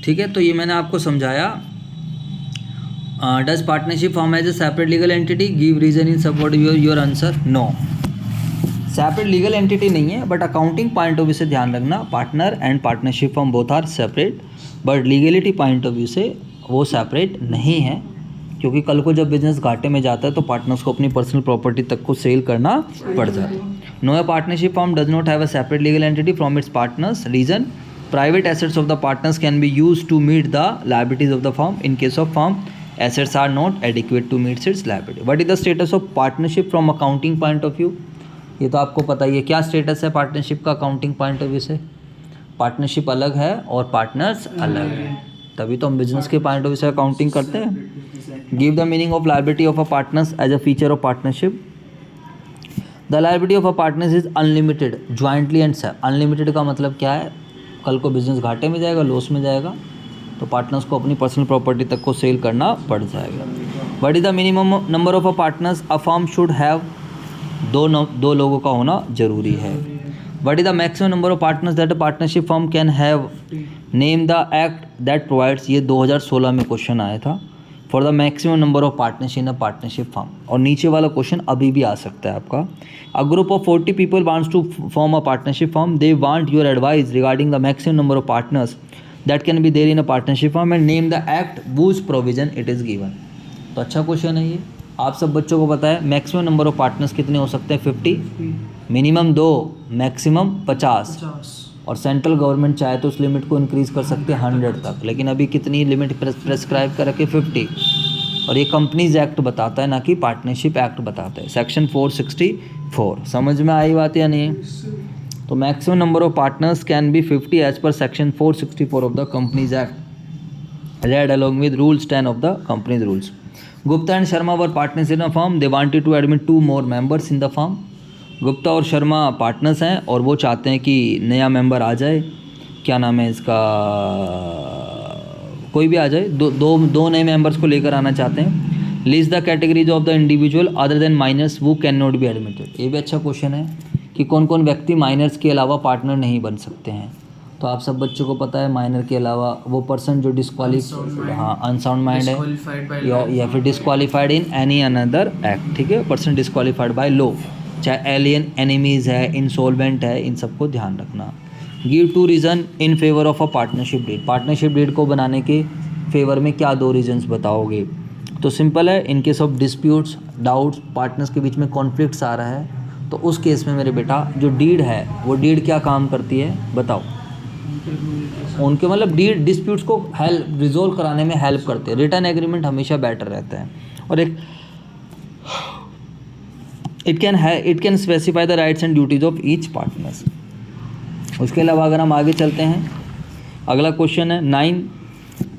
ठीक है, तो ये मैंने आपको समझाया। Does partnership form as a separate legal entity, give reason in support your answer, no. Separate legal entity नहीं है, but accounting point of view से ध्यान रखना, partner and partnership form both are separate, but legality point of view से वो separate नहीं है, क्योंकि कल को जब बिजनेस घाटे में जाता है तो पार्टनर्स को अपनी पर्सनल प्रॉपर्टी तक को सेल करना पड़ जाता है। No, a partnership form does not have a separate legal entity from its partners, reason private assets of the partners can be used to meet the liabilities of the firm. In case of firm, assets are not adequate to meet its liability. What is the status of partnership from accounting point of view? ये तो आपको पता ही है क्या status है partnership का accounting point of view से। Partnership अलग है और पार्टनर्स अलग है, तभी तो हम बिजनेस के पॉइंट ऑफ व्यू से अकाउंटिंग करते हैं। Give the meaning of liability of a partners as a feature of partnership. The liability of a partners is unlimited jointly and separate. Unlimited का मतलब क्या है, कल को बिजनेस घाटे में जाएगा, लॉस में जाएगा, तो पार्टनर्स को अपनी पर्सनल प्रॉपर्टी तक को सेल करना पड़ जाएगा। What is the minimum number of a partners a firm should have, दो लोगों का होना जरूरी है। What is the maximum number of partners that a partnership firm can have, name the act that provides, ये 2016 में क्वेश्चन आया था, for the maximum number of partners in a partnership firm. और नीचे वाला क्वेश्चन अभी भी आ सकता है आपका। A group of 40 people wants to form a partnership firm, they want your advice regarding the maximum number of partners that can be there in a partnership firm and name the act whose provision it is given. तो अच्छा question है ये, आप सब बच्चों को पता है मैक्सिमम नंबर ऑफ पार्टनर्स कितने हो सकते हैं, 50, मिनिमम 2, मैक्सिमम 50, और सेंट्रल गवर्नमेंट चाहे तो उस लिमिट को इंक्रीज कर सकते हैं 100 तक, लेकिन अभी कितनी लिमिट प्रेस्क्राइब कर रखे, 50। और ये कंपनीज एक्ट बताता है, ना कि पार्टनरशिप एक्ट बताता है, सेक्शन 464। समझ में आई बात या नहीं? तो maximum number of partners can be 50 as per section 464 of the companies act, read along with rules 10 of the company's rules. Gupta and Sharma were partners in a firm. They wanted to admit 2 more members in the firm. Gupta और Sharma partners हैं और वो चाहते हैं कि नया member आ जाए, क्या नाम है इसका, कोई भी आ जाए, दो नए मेंबर्स को लेकर आना चाहते हैं। List the categories of the individual other than minors who can not be admitted. ये भी अच्छा क्वेश्चन है कि कौन कौन व्यक्ति माइनर्स के अलावा पार्टनर नहीं बन सकते हैं। तो आप सब बच्चों को पता है माइनर के अलावा वो पर्सन जो अनसाउंड माइंड है या फिर disqualified in any another act, ठीक है, पर्सन डिस्क्वालीफाइड बाय लॉ, चाहे एलियन, एनिमीज है, इंसॉल्वेंट है, इन सबको ध्यान रखना। Give 2 reason in favour of a partnership deed. Partnership deed को बनाने के फेवर में क्या 2 रीजन्स बताओगे? तो सिंपल है, in case of disputes, doubts, partners के बीच में कॉन्फ्लिक्ट्स आ रहा है, तो उस केस में मेरे बेटा जो डीड है वो डीड क्या काम करती है बताओ? उनके मतलब डीड डिस्प्यूट्स को रिजोल्व कराने में हेल्प करते हैं। रिटर्न एग्रीमेंट हमेशा बेटर रहता है। और एक it can specify the rights and duties of each partners. उसके अलावा अगर हम आगे चलते हैं, अगला क्वेश्चन है 9,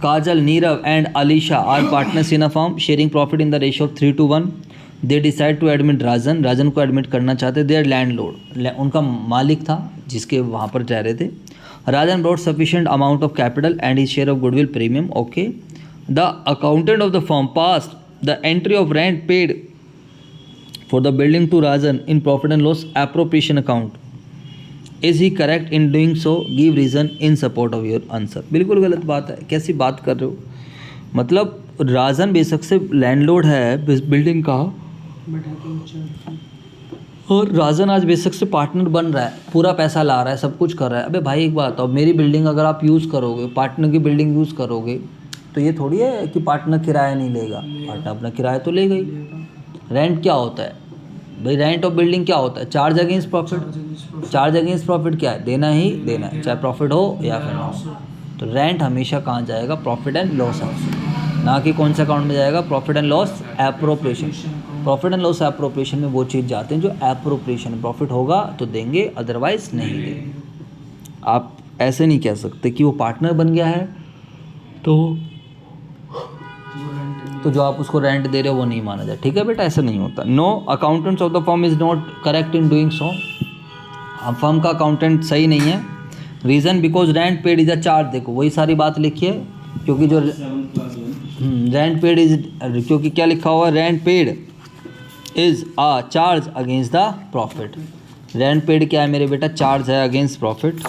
Kajal, Nirav and Alisha are partners in a firm sharing profit in the ratio of 3:1। They decide to admit Rajan को एडमिट करना चाहते। देयर लैंडलॉर्ड, उनका मालिक था जिसके वहाँ पर रह रहे थे। Rajan brought sufficient amount of capital and his share of goodwill premium, okay. The accountant of the firm passed the entry of rent paid for the building to Rajan in profit and loss appropriation account. Is he correct in doing so? Give reason in support of your answer. बिल्कुल गलत बात है, कैसी बात कर रहे हो? मतलब राजन बेशक से लैंडलॉर्ड है बिल्डिंग का, और राजन आज बेशक से पार्टनर बन रहा है, पूरा पैसा ला रहा है, सब कुछ कर रहा है। अबे भाई एक बात, अब मेरी बिल्डिंग अगर आप यूज़ करोगे, पार्टनर की बिल्डिंग यूज़ करोगे, तो ये थोड़ी है कि पार्टनर किराया नहीं लेगा, पार्टनर अपना किराया तो लेगा ही। रेंट क्या होता है भाई? रेंट ऑफ बिल्डिंग क्या होता है? Charge against profit. Charge against profit क्या है? देना ही देना है, चाहे प्रॉफिट हो या फिर ना हो। तो रेंट हमेशा कहाँ जाएगा? प्रॉफिट एंड लॉस अकाउंट, ना कि कौन सा अकाउंट में जाएगा? Profit and loss appropriation. Profit and loss appropriation में वो चीज़ जाते हैं जो एप्रोप्रिएशन, प्रॉफिट होगा तो देंगे, अदरवाइज नहीं देंगे। आप ऐसे नहीं कह सकते कि वो पार्टनर बन गया है तो जो आप उसको रेंट दे रहे हो वो नहीं माना जाए, ठीक है बेटा, ऐसा नहीं होता। No, accountants of the firm is not correct in doing so. Firm का अकाउंटेंट सही नहीं है। Reason because rent paid is a charge. देखो वही सारी बात लिखी है, क्योंकि जो रेंट पेड इज, क्योंकि क्या लिखा हुआ है? Rent paid is a charge against the profit. Rent paid क्या है मेरे बेटा? चार्ज है against profit.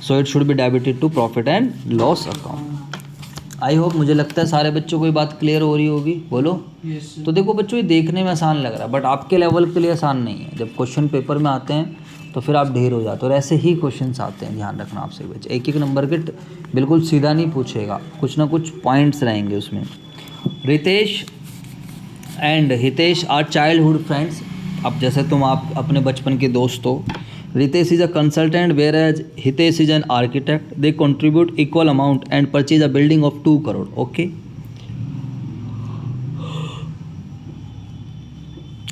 So it should be debited to profit and loss account. I hope, मुझे लगता है सारे बच्चों को ये बात क्लियर हो रही होगी, बोलो। तो देखो बच्चों, ये देखने में आसान लग रहा है बट आपके लेवल के लिए आसान नहीं है। जब क्वेश्चन पेपर में आते हैं तो फिर आप ढेर हो जाते हो, और ऐसे ही क्वेश्चंस आते हैं, ध्यान रखना आपसे बच्चे। एक एक नंबर के बिल्कुल सीधा नहीं पूछेगा, कुछ ना कुछ पॉइंट्स रहेंगे उसमें। Ritesh and Hitesh are childhood friends. अब जैसे तुम आप अपने बचपन के दोस्त हो। Ritesh is a consultant whereas Hitesh is an architect. They contribute equal amount and purchase a building of 2 crore. Okay,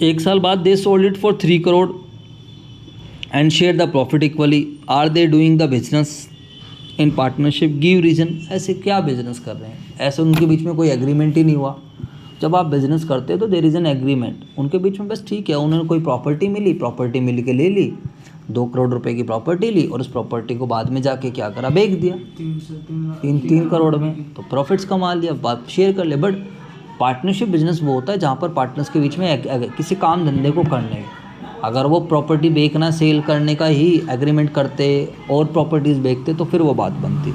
1 साल बाद they sold it for 3 crore and share the profit equally. Are they doing the business in partnership? Give reason. ऐसे क्या business कर रहे हैं? ऐसे उनके बीच में कोई एग्रीमेंट ही नहीं हुआ। जब आप बिजनेस करते हो तो देयर इज़ एन एग्रीमेंट उनके बीच में, बस ठीक है। उन्होंने कोई प्रॉपर्टी मिल के ले ली, 2 करोड़ रुपए की प्रॉपर्टी ली, और उस प्रॉपर्टी को बाद में जाके क्या करा, बेच दिया 3 करोड़ में, तो प्रॉफिट्स कमा लिया, बात शेयर कर ले। बट पार्टनरशिप बिजनेस वो होता है जहाँ पर पार्टनर्स के बीच में किसी काम धंधे को करने, अगर वो प्रॉपर्टी बेचना सेल करने का ही एग्रीमेंट करते और प्रॉपर्टीज़ बेचते तो फिर वो बात बनती।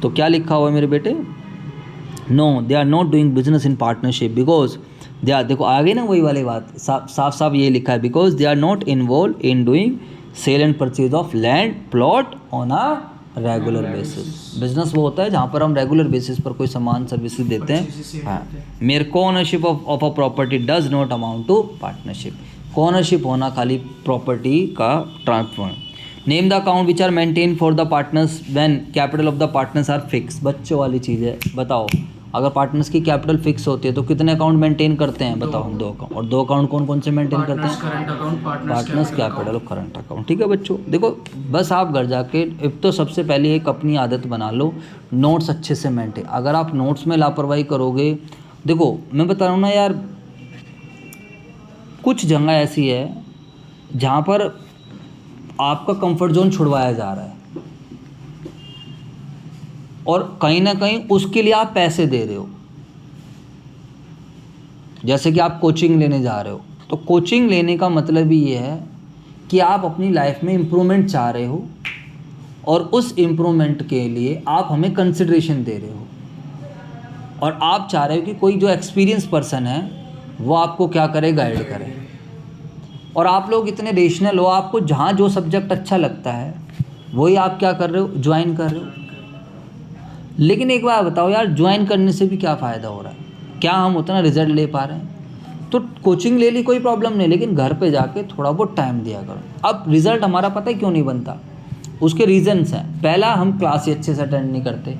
तो क्या लिखा हुआ है मेरे बेटे? No, they are not doing business in partnership because they are, देखो आ गई ना वही वाली बात, साफ ये लिखा है, because they are not involve in doing sale and purchase of land plot on a regular basis. Business वो होता है जहाँ पर हम रेगुलर बेसिस पर कोई सामान सर्विसेज देते हैं। हाँ, मेरे को ownership of a property does not amount to partnership. Ownership होना खाली प्रॉपर्टी का transfer. Name the account which are maintain for the partners when capital of the partners are fix. बच्चों वाली चीज़ है, बताओ अगर पार्टनर्स की कैपिटल फिक्स होती है तो कितने अकाउंट मेंटेन करते हैं? बताओ, 2 अकाउंट। और 2 अकाउंट कौन कौन से मेंटेन करते हैं? पार्टनर्स कैपिटल और करंट अकाउंट। ठीक है बच्चों, देखो बस आप घर जाके एक तो सबसे पहले एक अपनी आदत बना लो, नोट्स अच्छे से मेंटेन। अगर आप नोट्स में लापरवाही करोगे, देखो मैं बता रहा हूँ ना यार, कुछ जगह ऐसी है जहाँ पर आपका कंफर्ट जोन छुड़वाया जा रहा है और कहीं ना कहीं उसके लिए आप पैसे दे रहे हो। जैसे कि आप कोचिंग लेने जा रहे हो, तो कोचिंग लेने का मतलब ही ये है कि आप अपनी लाइफ में इम्प्रूवमेंट चाह रहे हो और उस इम्प्रूवमेंट के लिए आप हमें कंसिडरेशन दे रहे हो और आप चाह रहे हो कि कोई जो एक्सपीरियंस पर्सन है वो आपको क्या करे, गाइड करे। और आप लोग इतने रेशनल हो, आपको जहाँ जो सब्जेक्ट अच्छा लगता है वही आप क्या कर रहे हो, ज्वाइन कर रहे हो। लेकिन एक बार बताओ यार, ज्वाइन करने से भी क्या फ़ायदा हो रहा है? क्या हम उतना रिजल्ट ले पा रहे हैं? तो कोचिंग ले ली कोई प्रॉब्लम नहीं, लेकिन घर पे जाके थोड़ा बहुत टाइम दिया करो। अब रिज़ल्ट हमारा पता है क्यों नहीं बनता, उसके रीज़न्स हैं। पहला, हम क्लास अच्छे से अटेंड नहीं करते,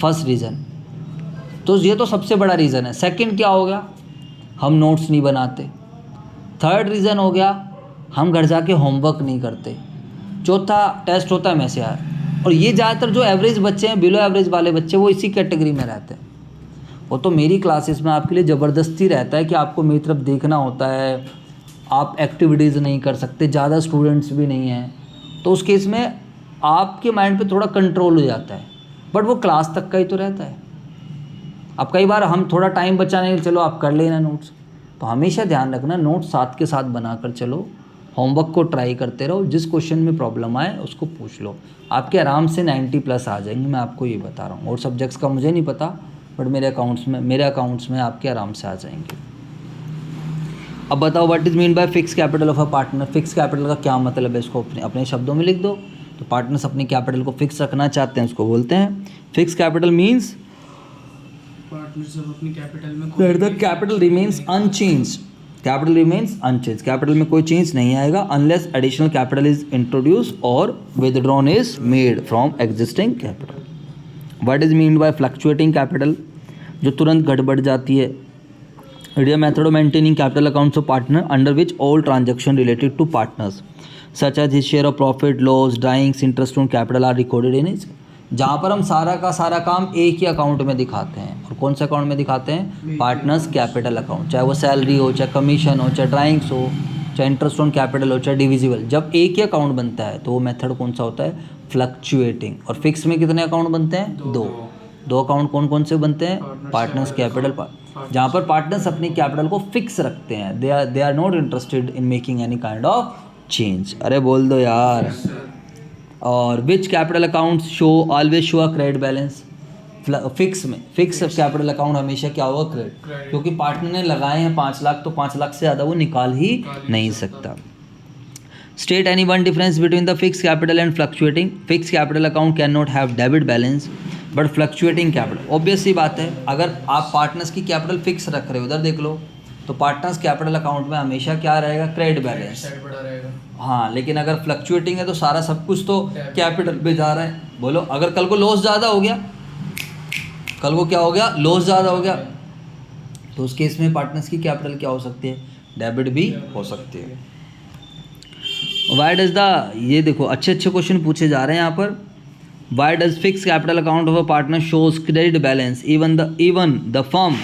फर्स्ट रीज़न, तो ये तो सबसे बड़ा रीज़न है। सेकंड क्या हो गया, हम नोट्स नहीं बनाते। थर्ड रीज़न हो गया, हम घर जाके होमवर्क नहीं करते। चौथा, टेस्ट होता है में से यार। और ये ज़्यादातर जो एवरेज बच्चे हैं, बिलो एवरेज वाले बच्चे, वो इसी कैटेगरी में रहते हैं। वो तो मेरी क्लासेस में आपके लिए ज़बरदस्ती रहता है कि आपको मेरी तरफ देखना होता है, आप एक्टिविटीज़ नहीं कर सकते, ज़्यादा स्टूडेंट्स भी नहीं हैं, तो उस केस में आपके माइंड पे थोड़ा कंट्रोल हो जाता है, बट वो क्लास तक का ही तो रहता है। अब कई बार हम थोड़ा टाइम बचाने, चलो आप कर लेना नोट्स, तो हमेशा ध्यान रखना नोट्स साथ के साथ बनाकर चलो, होमवर्क को ट्राई करते रहो, जिस क्वेश्चन में प्रॉब्लम आए उसको पूछ लो, आपके आराम से 90+ आ जाएंगे, मैं आपको ये बता रहा हूँ। और सब्जेक्ट्स का मुझे नहीं पता, बट मेरे अकाउंट्स में आपके आराम से आ जाएंगे। अब बताओ, what is mean by fix capital of a partner. Fix capital का क्या मतलब है, इसको अपने शब्दों में लिख दो। तो पार्टनर्स अपनी कैपिटल को फिक्स रखना चाहते हैं, उसको बोलते हैं fix capital. Means the capital remains unchanged. Capital remains unchange, capital में कोई चेंज नहीं आएगा unless additional capital is introduce और withdrawn is made from existing capital. What is mean by fluctuating capital, जो तुरंत घट बढ़ जाती है। Idea method of maintaining capital accounts of partner under which all transaction related to partners such as his share of profit, loss, drawings, interest on capital R recorded in is. जहाँ पर हम सारा का सारा काम एक ही अकाउंट में दिखाते हैं। और कौन से अकाउंट में दिखाते हैं? Partners capital account. चाहे वो सैलरी हो, चाहे कमीशन हो, चाहे ड्राइंग्स हो, चाहे इंटरेस्ट ऑन कैपिटल हो, चाहे डिविजिबल, जब एक ही अकाउंट बनता है तो वो मेथड कौन सा होता है? फ्लक्चुएटिंग। और फिक्स में कितने अकाउंट बनते हैं? दो अकाउंट कौन कौन से बनते हैं? पार्टनर्स कैपिटल, जहाँ पर पार्टनर्स अपनी कैपिटल को फिक्स रखते हैं। They are not interested in making any kind of change. अरे बोल दो यार। और which capital accounts show always show a credit balance, fix में फिक्स कैपिटल अकाउंट हमेशा क्या होगा, क्रेडिट, क्योंकि पार्टनर ने लगाए हैं 5 लाख तो 5 लाख से ज़्यादा वो निकाल ही नहीं सकता। State any one difference between the fix capital and fluctuating, fix capital account can not have debit balance but fluctuating capital, obvious सी बात है, अगर आप पार्टनर्स की कैपिटल फिक्स रख रहे हो, उधर देख लो तो पार्टनर्स कैपिटल अकाउंट में हमेशा क्या रहेगा, क्रेडिट बैलेंस, हाँ, लेकिन अगर फ्लक्चुएटिंग है तो सारा सब कुछ तो कैपिटल पे जा रहा है। बोलो अगर कल को लॉस ज़्यादा हो गया, कल को क्या हो गया, लॉस ज़्यादा हो गया, तो उस केस में पार्टनर्स की कैपिटल क्या हो सकती है, डेबिट भी हो सकती है। वाई डज द, ये देखो अच्छे अच्छे क्वेश्चन पूछे जा रहे हैं यहाँ पर। Why does fix capital account of a partner shows credit balance even the firm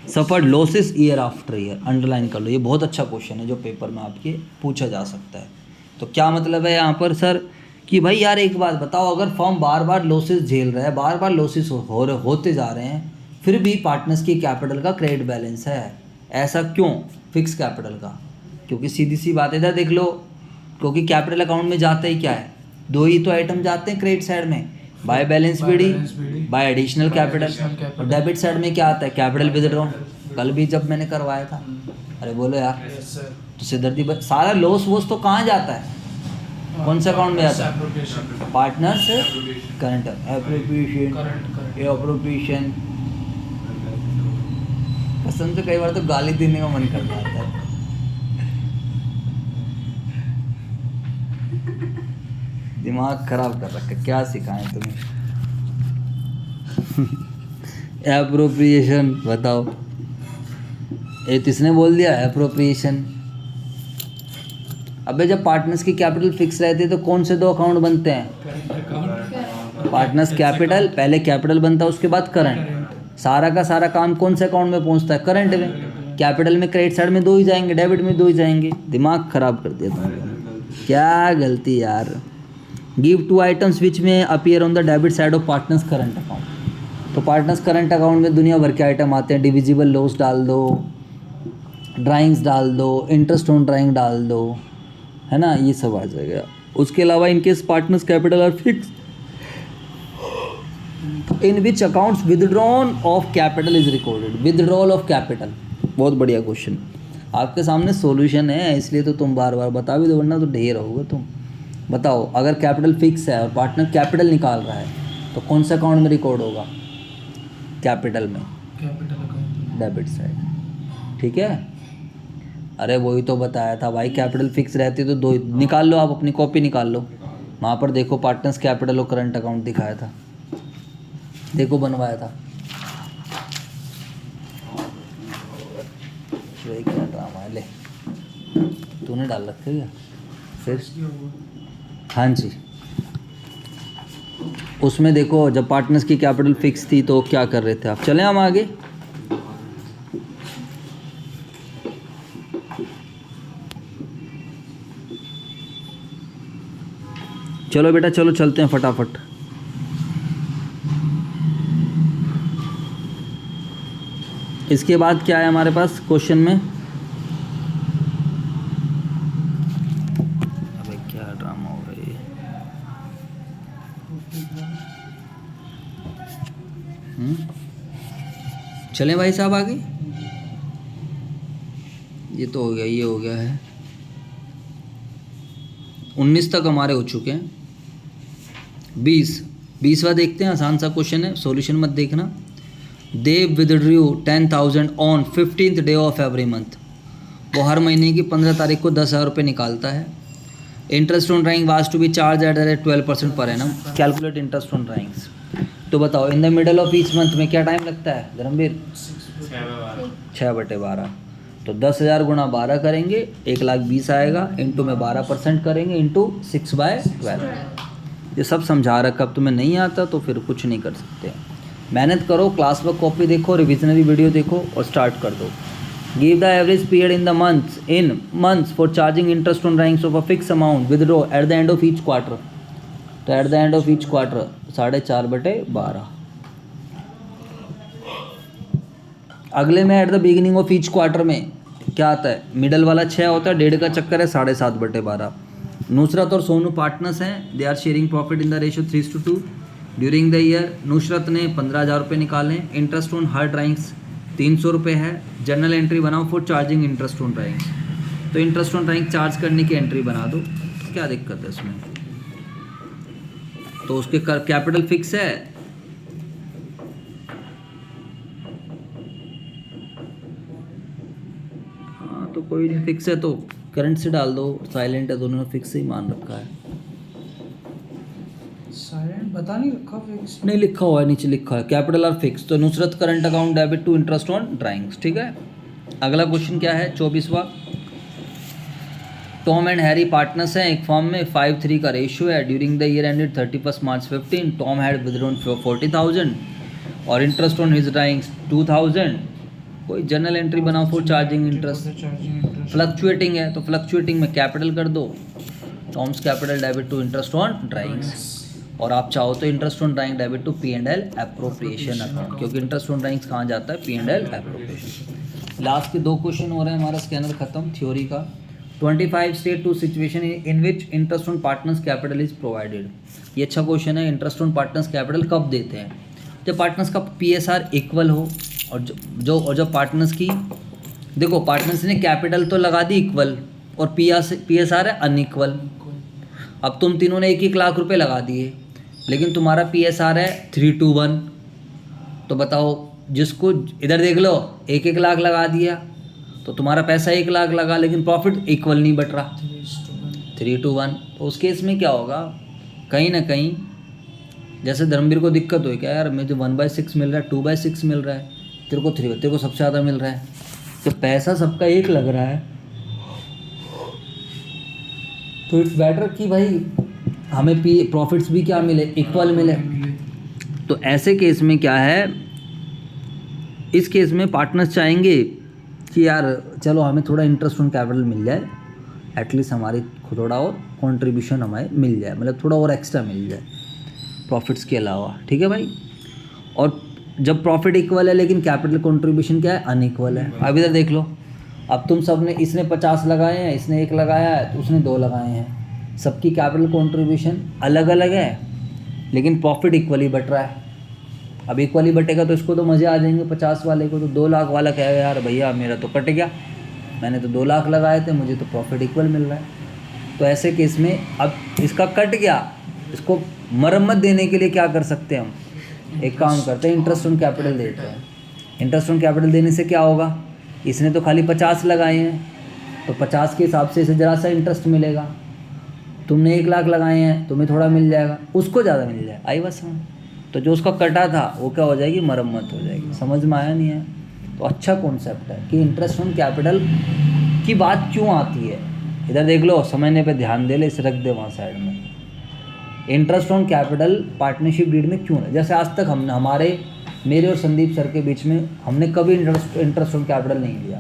suffered losses year after year, underline कर लो, ये बहुत अच्छा क्वेश्चन है जो पेपर में आपके पूछा जा सकता है। तो क्या मतलब है यहाँ पर सर कि भाई यार एक बात बताओ, अगर फर्म बार बार लॉसेस झेल रहा है, बार बार लॉसेस होते जा रहे हैं, फिर भी पार्टनर्स की कैपिटल का क्रेडिट बैलेंस है, ऐसा क्यों फिक्स कैपिटल का? क्योंकि सीधी सी बात है, इधर देख लो, क्योंकि कैपिटल अकाउंट में जाते ही क्या है, 2 ही तो आइटम जाते हैं क्रेडिट साइड में, by balance BD, by additional capital, और डेबिट साइड में क्या आता है, कैपिटल विथड्रॉ। कल भी जब मैंने करवाया था, अरे बोलो यार, तो सिद्धर्दी सारा लॉस वॉस तो कहाँ जाता है, कौन सा अकाउंट में जाता है, पार्टनर्स करंट एप्रोप्रिएशन। कसम से कई बार तो गाली देने का मन करता है। दिमाग खराब कर रखा, क्या सिखाएं तुम्हें। एप्रोप्रिएशन बताओ, ये किसने बोल दिया एप्रोप्रिएशन? अबे जब पार्टनर्स की कैपिटल फिक्स रहती है तो कौन से 2 अकाउंट बनते हैं, पार्टनर्स कैपिटल, पहले कैपिटल बनता है उसके बाद करंट, सारा का सारा काम कौन से अकाउंट में पहुंचता है, करंट में। कैपिटल में क्रेडिट साइड में 2 ही जाएंगे, डेबिट में 2 ही जाएंगे। दिमाग खराब कर दिया तुमने, क्या गलती यार। गिव 2 आइटम्स विच में appear on the debit side of partners current account. तो पार्टनर्स करंट अकाउंट में दुनिया भर के आइटम आते हैं, डिविजिबल लॉस डाल दो, ड्राइंग्स डाल दो, इंटरेस्ट ऑन ड्राइंग डाल दो, है ना, ये सब आ जाएगा। उसके अलावा in case partners capital R fix in which accounts withdrawn of capital is recorded. Withdrawal of capital, बहुत बढ़िया क्वेश्चन, आपके सामने सॉल्यूशन है, इसलिए तो तुम बार बार बता भी दो, वरना तो ढेर होगे तुम। बताओ अगर कैपिटल फिक्स है और पार्टनर कैपिटल निकाल रहा है तो कौन सा अकाउंट में रिकॉर्ड होगा, कैपिटल में, डेबिट साइड, ठीक है। अरे वही तो बताया था भाई, कैपिटल फिक्स रहती तो 2 निकाल लो, आप अपनी कॉपी निकाल लो, वहाँ पर देखो पार्टनर्स कैपिटल और करंट अकाउंट दिखाया था, देखो बनवाया था। क्या ड्रामा है, ले तूने डाल रखे क्या फिर? हाँ जी, उसमें देखो जब पार्टनर्स की कैपिटल फिक्स थी तो क्या कर रहे थे आप। चलें हम आगे, चलो बेटा चलो चलते हैं फटाफट। इसके बाद क्या है हमारे पास क्वेश्चन में, अबे क्या ड्रामा हो रहा है ये। चलें भाई साहब आगे, ये तो हो गया, ये हो गया है, 19 तक हमारे हो चुके हैं। 20वां देखते हैं, आसान सा क्वेश्चन है, सॉल्यूशन मत देखना। दे withdrew 10,000 on 15th day of every month, वो हर महीने की 15 तारीख को 10,000 रुपये निकालता है। Interest on drawing was to be charge at 12% per annum, calculate interest on drawings. तो बताओ in the middle of each month में क्या टाइम लगता है धर्मवीर? 6/12। तो 10,000 गुणा 12 करेंगे, 1,20,000 आएगा, इंटू में 12% करेंगे, इंटू 6/12। ये सब समझा रखा, अब तुम्हें नहीं आता तो फिर कुछ नहीं कर सकते। मेहनत करो, क्लास वर्क कॉपी देखो, रिविजनरी वीडियो देखो और स्टार्ट कर दो। Give the average period in months for charging interest on drawings of a fix amount withdraw at the end of each quarter. तो at the end of each quarter 4.5/12। अगले में at the beginning of each quarter में क्या आता है, middle वाला 6 होता है, 1.5 का चक्कर है 7.5/12। नुसरत और सोनू पार्टनर्स हैं, they are sharing profit in the ratio 3:2 during the year. Nusrat ने 15,000 रुपये निकाले। इंटरेस्ट ऑन हर ड्राइंग्स 300 रुपये है। जर्नल एंट्री बनाओ for charging interest on drawings, तो इंटरेस्ट ऑन ड्राइंग चार्ज करने की एंट्री बना दो, क्या दिक्कत है इसमें। तो उसके कैपिटल फिक्स है, हाँ तो कोई नहीं, फिक्स है तो करंट से डाल दो, साइलेंट है दोनों ने फिक्स ही मान रखा है। साइलेंट बता नहीं रखा, फिक्स नहीं लिखा हुआ है, नीचे लिखा है कैपिटल और फिक्स। तो Nusrat current account debit to interest on drawings, ठीक है। अगला क्वेश्चन क्या है 24वां। टॉम एंड हैरी पार्टनर्स हैं एक फॉर्म में, 5:3 का रेशियो है। During the year ended 31 March 15 Tom had withdrawn 40,000 और इंटरेस्ट ऑन हिज ड्राइंग्स 2,000। कोई जर्नल एंट्री बनाओ for charging interest. Charging interest fluctuating है तो फ्लक्चुएटिंग में कैपिटल कर दो, Tom's capital debit to interest on drawings. और आप चाहो तो interest on drawing debit to P&L appropriation account, क्योंकि इंटरेस्ट ऑन ड्राइंग्स कहाँ जाता है, P&L एप्रोप्रिएशन। लास्ट के 2 क्वेश्चन हो रहे हैं, हमारा स्कैनर खत्म थ्योरी का। 25 state two situation in which interest on partners capital is provided. ये अच्छा क्वेश्चन है। इंटरेस्ट ऑन पार्टनर्स कैपिटल कब देते हैं, जब पार्टनर्स का PSR इक्वल हो, और जब पार्टनर्स की, देखो पार्टनर्स ने कैपिटल तो लगा दी इक्वल और PSR है अनइक्वल। अब तुम तीनों ने 1-1 लाख रुपए लगा दिए, लेकिन तुम्हारा PSR है 3:1, तो बताओ, जिसको इधर देख लो 1-1 लाख लगा दिया तो तुम्हारा पैसा 1 लाख लगा, लेकिन प्रॉफिट इक्वल नहीं बट रहा 3:1। तो उस केस में क्या होगा, कहीं ना कहीं जैसे धर्मवीर को दिक्कत हुई, क्या यार मुझे 1/6 मिल रहा है, 2/6 मिल रहा है, तेरे को 3, तेरे को सबसे ज़्यादा मिल रहा है, तो पैसा सबका एक लग रहा है, तो इट्स बेटर कि भाई हमें प्रॉफिट्स भी क्या मिले, इक्वल मिले। तो ऐसे केस में क्या है, इस केस में पार्टनर्स चाहेंगे कि यार चलो हमें थोड़ा इंटरेस्ट ऑन कैपिटल मिल जाए, एटलीस्ट हमारी थोड़ा और कंट्रीब्यूशन हमें मिल जाए, मतलब थोड़ा और एक्स्ट्रा मिल जाए प्रॉफिट्स के अलावा, ठीक है भाई। और जब प्रॉफिट इक्वल है लेकिन कैपिटल कंट्रीब्यूशन क्या है, अनइक्वल है। अब इधर देख लो, अब तुम सब ने, इसने 50 लगाए हैं, इसने 1 लगाया है, तो उसने 2 लगाए हैं, सबकी कैपिटल कंट्रीब्यूशन अलग अलग है, लेकिन प्रॉफिट इक्वली बट रहा है। अब इक्वली बटेगा तो इसको तो मज़े आ जाएंगे 50 वाले को, तो 2 लाख वाला कहेगा यार भैया मेरा तो कट गया, मैंने तो 2 लाख लगाए थे, मुझे तो प्रॉफिट इक्वल मिल रहा है। तो ऐसे केस में अब इसका कट गया, इसको मरम्मत देने के लिए क्या कर सकते हैं हम, एक काम करते हैं, इंटरेस्ट ऑन कैपिटल देते हैं। इंटरेस्ट ऑन कैपिटल देने से क्या होगा, इसने तो खाली 50 लगाए हैं, तो 50 के हिसाब से इसे ज़रा सा इंटरेस्ट मिलेगा। तुमने 1 लाख लगाए हैं, तुम्हें थोड़ा मिल जाएगा, उसको ज़्यादा मिल जाएगा। आई बात समझ। तो जो उसका कटा था वो क्या हो जाएगी, मरम्मत हो जाएगी। समझ में आया नहीं है? तो अच्छा कॉन्सेप्ट है कि इंटरेस्ट ऑन कैपिटल की बात क्यों आती है। इधर देख लो, समझने पे ध्यान दे ले, इसे रख दे वहाँ साइड में। Interest on capital partnership deed में क्यों है, जैसे आज तक हमने मेरे और संदीप सर के बीच में हमने कभी इंटरेस्ट ऑन कैपिटल नहीं लिया।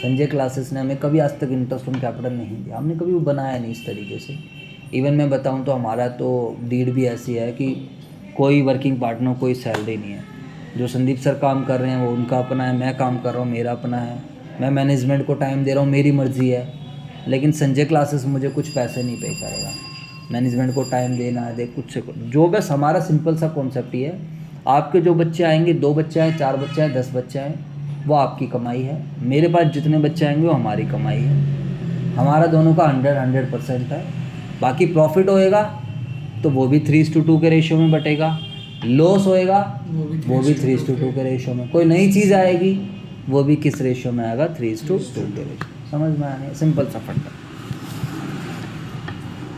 संजय क्लासेस ने हमें कभी आज तक इंटरेस्ट ऑन कैपिटल नहीं दिया, हमने कभी वो बनाया नहीं इस तरीके से। इवन मैं बताऊं तो हमारा तो डीड भी ऐसी है कि कोई वर्किंग पार्टनर कोई सैलरी नहीं है। जो संदीप सर काम कर रहे हैं वो उनका अपना है, मैं काम कर रहा हूँ मेरा अपना है, मैं मैनेजमेंट को टाइम दे रहा हूँ, मेरी मर्ज़ी है। लेकिन संजय क्लासेस मुझे कुछ पैसे नहीं पे करेगा, मैनेजमेंट को टाइम देना है, देख कुछ से जो बस हमारा सिंपल सा कॉन्सेप्ट ही है। आपके जो बच्चे आएंगे, 2 बच्चे आए, 4 बच्चे आए, 10 बच्चे आए, वो आपकी कमाई है। मेरे पास जितने बच्चे आएंगे वो हमारी कमाई है। हमारा दोनों का 100% है। बाकी प्रॉफिट होएगा तो वो भी 3:2 के रेशियो में बटेगा, लॉस होएगा वो भी 3:2 के रेशियो में। कोई नई चीज़ आएगी वो भी किस रेशियो में आएगा, 3:2 के रेशियो। समझ में आने, सिंपल सा फंडा।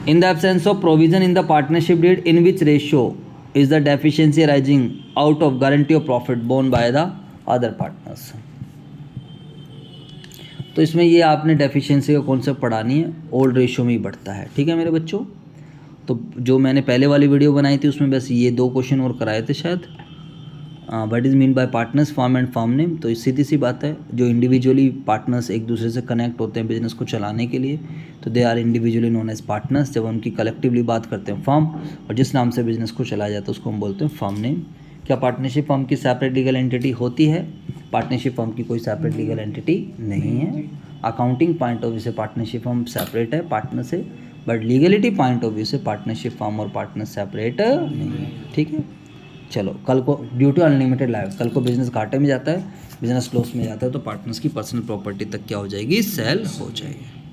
In the absence of provision in the partnership deed, in which ratio is the deficiency arising out of guarantee of profit borne by the other partners? तो इसमें ये आपने डेफिशिएंसी का कॉन्सेप्ट पढ़ानी है, ओल्ड रेशियो में ही बढ़ता है। ठीक है मेरे बच्चों, तो जो मैंने पहले वाली वीडियो बनाई थी उसमें बस ये 2 क्वेश्चन और कराए थे शायद। What is mean by partners, firm and firm name. तो सीधी सी बात है, जो इंडिविजुअली पार्टनर्स एक दूसरे से कनेक्ट होते हैं बिजनेस को चलाने के लिए, तो they are individually known as partners. जब उनकी कलेक्टिवली बात करते हैं फर्म, और जिस नाम से बिजनेस को चलाया जाता है उसको हम बोलते हैं फर्म नेम। क्या पार्टनरशिप फर्म की सेपरेट लीगल एंटिटी होती है? पार्टनरशिप फर्म की कोई सेपरेट लीगल एंटिटी नहीं है। अकाउंटिंग पॉइंट ऑफ व्यू से पार्टनरशिप फर्म सेपरेट है पार्टनर से, but legality point of view से पार्टनरशिप फॉर्म और पार्टनर सेपरेट नहीं है, ठीक है। चलो कल को ड्यू टू अनलिमिटेड लाइफ, कल को बिजनेस घाटे में जाता है, बिजनेस लॉस में जाता है, तो पार्टनर्स की पर्सनल प्रॉपर्टी तक क्या हो जाएगी, सेल हो जाएगी।